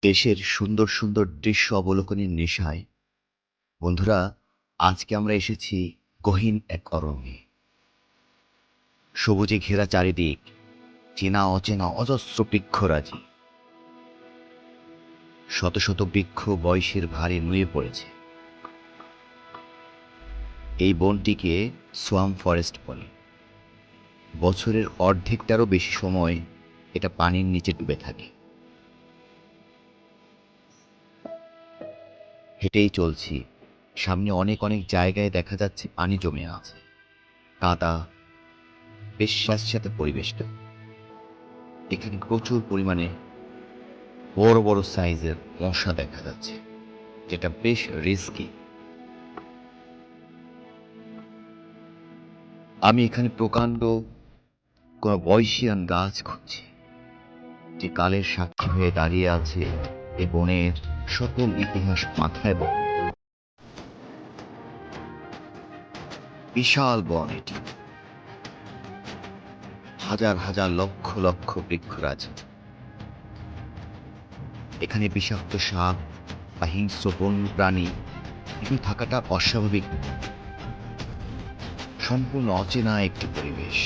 দেশের সুন্দর সুন্দর দৃশ্য অবলোকনের নেশায় বন্ধুরা, আজকে আমরা এসেছি গহীন এক অরণ্যে। সবুজে ঘেরা চারিদিক, চেনা অচেনা অজস্র বৃক্ষরাজি। শত শত বৃক্ষ বয়সের ভারে নুয়ে পড়েছে। এই বনটিকে সোয়াম্প ফরেস্ট বলে। বছরের অর্ধেকটারও বেশি সময় এটা পানির নিচে ডুবে থাকে। হেঁটেই চলছি, সামনে অনেক অনেক জায়গায় দেখা যাচ্ছে পানি জমে আছে, কাদা, বেশ স্যাঁতস্যাঁতে পরিবেশটা। এখানে প্রচুর পরিমাণে বড় বড় সাইজের মশা দেখা যাচ্ছে, যেটা বেশ রিস্কি। আমি এখানে প্রকাণ্ড কোনো বয়সিয়ান গাছ খুঁজছি, যে কালের সাক্ষী হয়ে দাঁড়িয়ে আছে এ বনের সকল ইতিহাস মাথায় বহন। বিশাল বন এটি, হাজার হাজার লক্ষ লক্ষ বৃক্ষরাজি। এখানে বিষাক্ত সাপ বা হিংস্র বন্য প্রাণী এগুলো থাকাটা অস্বাভাবিক, সম্পূর্ণ অচেনা একটি পরিবেশ।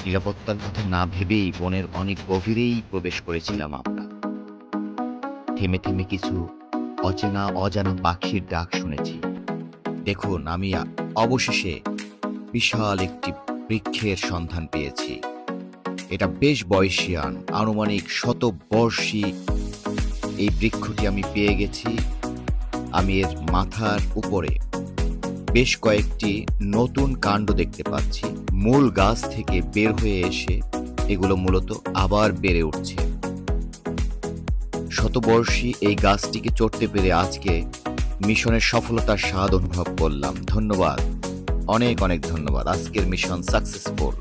নিরাপত্তার কথা না ভেবেই বনের অনেক গভীরেই প্রবেশ করেছিলাম আমরা। থেমে থেমে কিছু অচেনা অজানা পাখির ডাক শুনেছি। দেখুন, আমি অবশেষে বিশাল একটি বৃক্ষের সন্ধান পেয়েছি। এটা বেশ বয়সিয়ান, আনুমানিক শতবর্ষী এই বৃক্ষটি আমি পেয়ে গেছি। আমি এর মাথার উপরে বেশ কয়েকটি নতুন কাণ্ড দেখতে পাচ্ছি। মূল গাছ থেকে বের হয়ে এসে এগুলো মূলত আবার বেড়ে উঠছে। শতবর্ষী এই গাছটিকে চড়তে পেরে আজকে মিশনের সফলতার স্বাদ অনুভব করলাম। ধন্যবাদ, অনেক অনেক ধন্যবাদ। আজকের মিশন সাকসেসফুল।